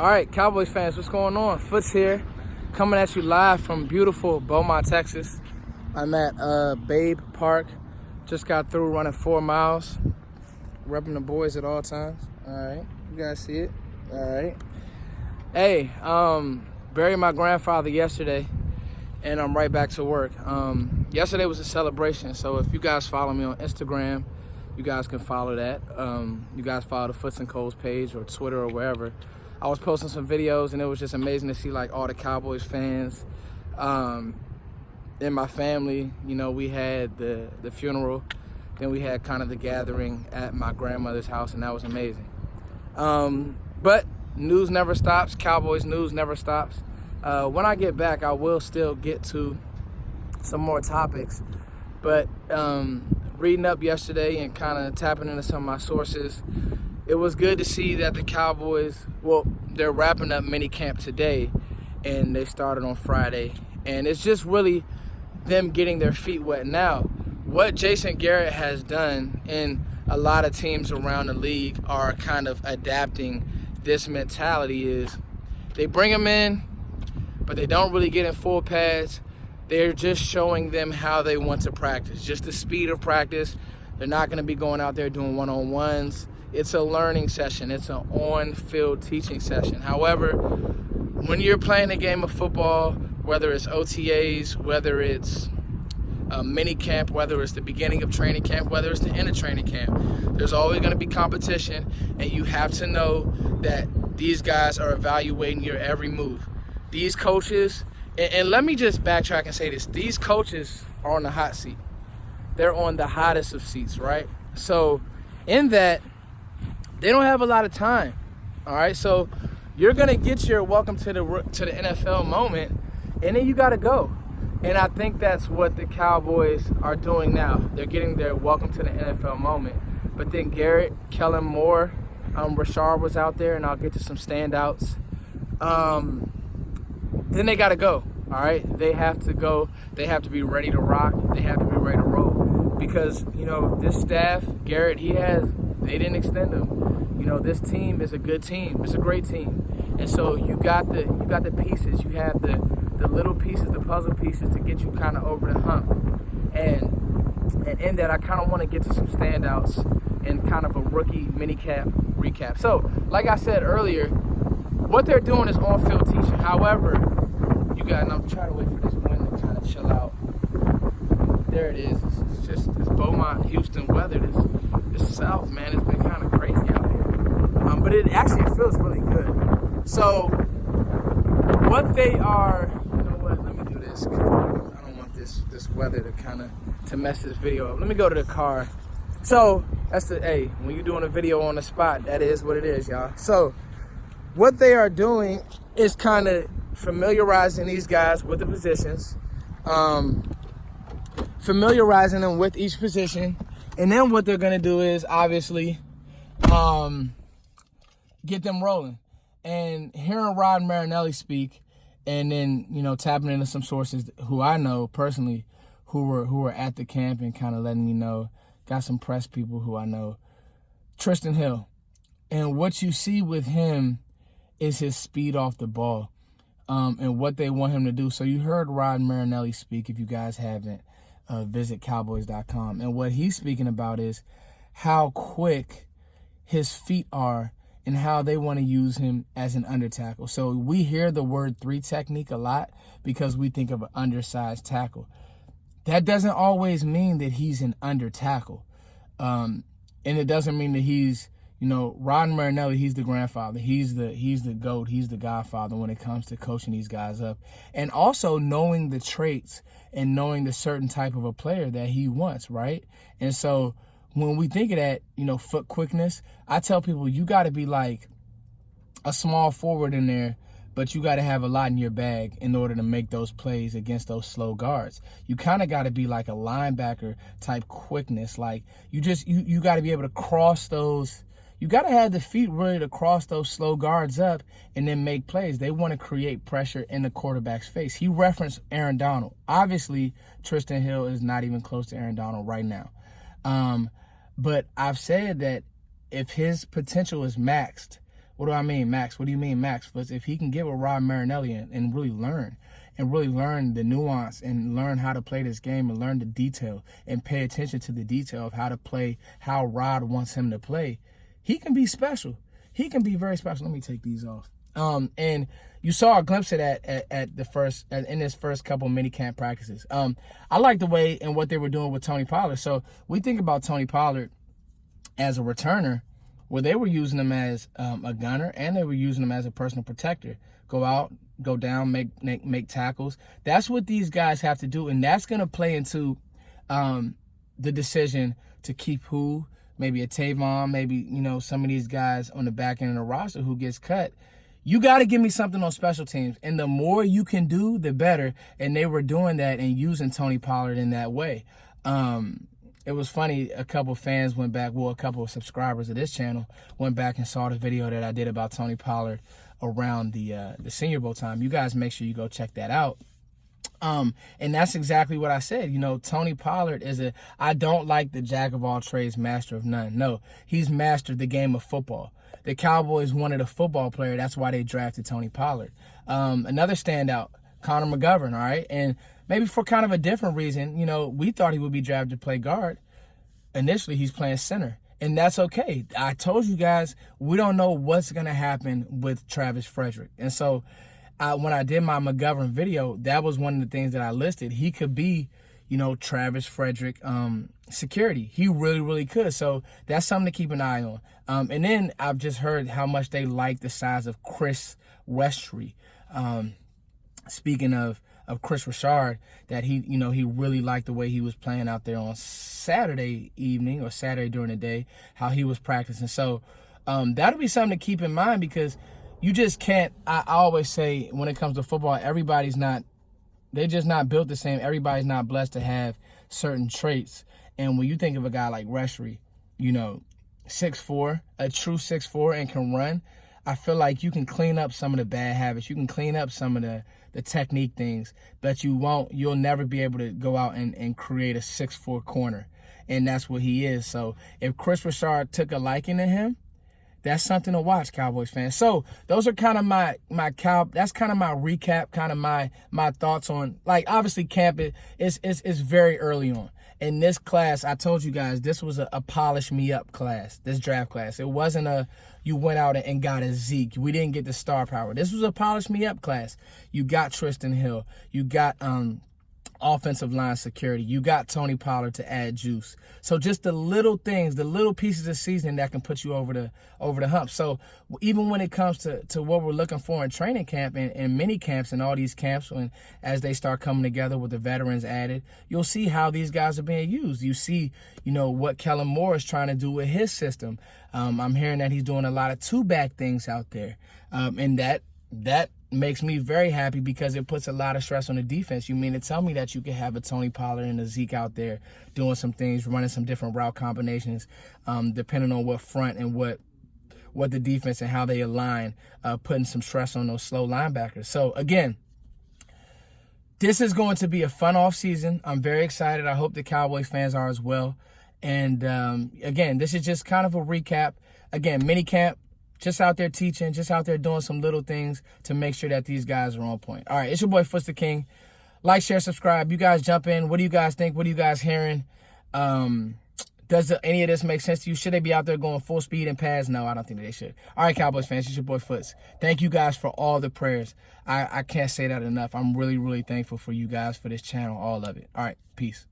All right, Cowboys fans, what's going on? Foots here, coming at you live from beautiful Beaumont, Texas. I'm at Babe Park. Just got through running 4 miles, repping the boys at all times. All right, you guys see it? All right. Hey, buried my grandfather yesterday, and I'm right back to work. Yesterday was a celebration, so if you guys follow me on Instagram, you guys can follow that. You guys follow the Foots and Coles page or Twitter or wherever. I was posting some videos, and it was just amazing to see like all the Cowboys fans. In my family, you know, we had the funeral, then we had kind of the gathering at my grandmother's house, and that was amazing. But news never stops. Cowboys news never stops. When I get back, I will still get to some more topics. But reading up yesterday and kind of tapping into some of my sources, it was good to see that the Cowboys, well, they're wrapping up mini camp today, and they started on Friday. And it's just really them getting their feet wet. Now, what Jason Garrett has done, and a lot of teams around the league are kind of adapting this mentality, is they bring them in, but they don't really get in full pads. They're just showing them how they want to practice, just the speed of practice. They're not going to be going out there doing one-on-ones. It's a learning session. It's an on-field teaching session. However, when you're playing a game of football, whether it's OTAs, whether it's a mini camp, whether it's the beginning of training camp, whether it's the end of training camp, there's always going to be competition, and you have to know that these guys are evaluating your every move. These coaches, and let me just backtrack and say this, these coaches are on the hot seat. They're on the hottest of seats, right? So in that, they don't have a lot of time, all right? So you're going to get your welcome to the NFL moment, and then you got to go. And I think that's what the Cowboys are doing now. They're getting their welcome to the NFL moment. But then Garrett, Kellen, Moore, Rashard was out there, and I'll get to some standouts. Then they got to go, all right? They have to go. They have to be ready to rock. They have to be ready to roll. Because, you know, this staff, Garrett, they didn't extend him. You know, this team is a good team. It's a great team. And so you got the pieces. You have the little pieces, the puzzle pieces to get you kind of over the hump. And in that, I kind of want to get to some standouts and kind of a rookie mini camp recap. So, like I said earlier, what they're doing is on-field teaching. However, you got, and I'm trying to wait for this wind to kind of chill out. There it is. It's just this Beaumont, Houston weather. This south, man, it's been kind of crazy out here. But it actually feels really good. So, what they are, you know what? Let me do this. 'Cause I don't want this weather to mess this video up. Let me go to the car. So that's when you're doing a video on the spot, that is what it is, y'all. So what they are doing is kind of familiarizing these guys with the positions, familiarizing them with each position, and then what they're gonna do is obviously get them rolling. And hearing Rod Marinelli speak, and then, you know, tapping into some sources who I know personally who were at the camp and kind of letting me know, got some press people who I know, Tristan Hill. And what you see with him is his speed off the ball, and what they want him to do. So you heard Rod Marinelli speak. If you guys haven't, visit Cowboys.com. And what he's speaking about is how quick his feet are and how they want to use him as an under tackle. So we hear the word 3 technique a lot because we think of an undersized tackle. That doesn't always mean that he's an under tackle. And it doesn't mean that he's, you know, Rod Marinelli, he's the grandfather. He's the GOAT. He's the godfather when it comes to coaching these guys up. And also knowing the traits and knowing the certain type of a player that he wants, right? And so when we think of that, you know, foot quickness, I tell people you got to be like a small forward in there, but you got to have a lot in your bag in order to make those plays against those slow guards. You kind of got to be like a linebacker type quickness. Like you got to be able to cross those. You got to have the feet ready to cross those slow guards up and then make plays. They want to create pressure in the quarterback's face. He referenced Aaron Donnell. Obviously, Tristan Hill is not even close to Aaron Donnell right now. But I've said that if his potential is maxed, What do I mean, Max? What do you mean, Max? But if he can get with Rod Marinelli and really learn the nuance and learn how to play this game and learn the detail and pay attention to the detail of how to play, how Rod wants him to play, he can be special. He can be very special. Let me take these off. And you saw a glimpse of that in this first couple mini camp practices. I like the way and what they were doing with Tony Pollard. So we think about Tony Pollard as a returner, where they were using him as a gunner and they were using him as a personal protector. Go out, go down, make tackles. That's what these guys have to do, and that's going to play into the decision to keep who, maybe a Tavon, maybe, some of these guys on the back end of the roster who gets cut. You got to give me something on special teams, and the more you can do, the better, and they were doing that and using Tony Pollard in that way. It was funny, a couple fans went back, a couple of subscribers of this channel went back and saw the video that I did about Tony Pollard around the Senior Bowl time. You guys make sure you go check that out. And that's exactly what I said. Tony Pollard I don't like the jack of all trades, master of none. No, he's mastered the game of football. The Cowboys wanted a football player. That's why they drafted Tony Pollard. Another standout, Connor McGovern, all right? And maybe for kind of a different reason, we thought he would be drafted to play guard. Initially, he's playing center, and that's okay. I told you guys, we don't know what's going to happen with Travis Frederick. And so when I did my McGovern video, that was one of the things that I listed. He could be, Travis Frederick security. He really, really could. So that's something to keep an eye on. And then I've just heard how much they like the size of Chris Westry. Speaking of Chris Richard, that he really liked the way he was playing out there on Saturday evening or Saturday during the day, how he was practicing. So that'll be something to keep in mind, because you just can't, I always say when it comes to football, they're just not built the same. Everybody's not blessed to have certain traits. And when you think of a guy like Westry, 6'4", a true 6'4", and can run, I feel like you can clean up some of the bad habits. You can clean up some of the technique things, but you'll never be able to go out and create a 6'4" corner. And that's what he is. So if Chris Richard took a liking to him, that's something to watch, Cowboys fans. So those are kind of that's kind of my recap, kind of my thoughts on, like, obviously camp is very early on. In this class, I told you guys, this was a polish me up class, this draft class. It wasn't you went out and got a Zeke. We didn't get the star power. This was a polish me up class. You got Tristan Hill. You got offensive line security. You got Tony Pollard to add juice. So just the little things, the little pieces of seasoning that can put you over the hump. So even when it comes to what we're looking for in training camp and mini camps and all these camps, as they start coming together with the veterans added, you'll see how these guys are being used. You see, what Kellen Moore is trying to do with his system. I'm hearing that he's doing a lot of two-back things out there. And that makes me very happy, because it puts a lot of stress on the defense. You mean to tell me that you could have a Tony Pollard and a Zeke out there doing some things, running some different route combinations, depending on what front and what the defense and how they align, putting some stress on those slow linebackers. So again, this is going to be a fun off season. I'm very excited. I hope the Cowboys fans are as well. And again, this is just kind of a recap. Again, mini camp. Just out there teaching, just out there doing some little things to make sure that these guys are on point. All right, it's your boy, Foots the King. Like, share, subscribe. You guys jump in. What do you guys think? What are you guys hearing? Does any of this make sense to you? Should they be out there going full speed and pads? No, I don't think that they should. All right, Cowboys fans, it's your boy, Foots. Thank you guys for all the prayers. I can't say that enough. I'm really, really thankful for you guys, for this channel, all of it. All right, peace.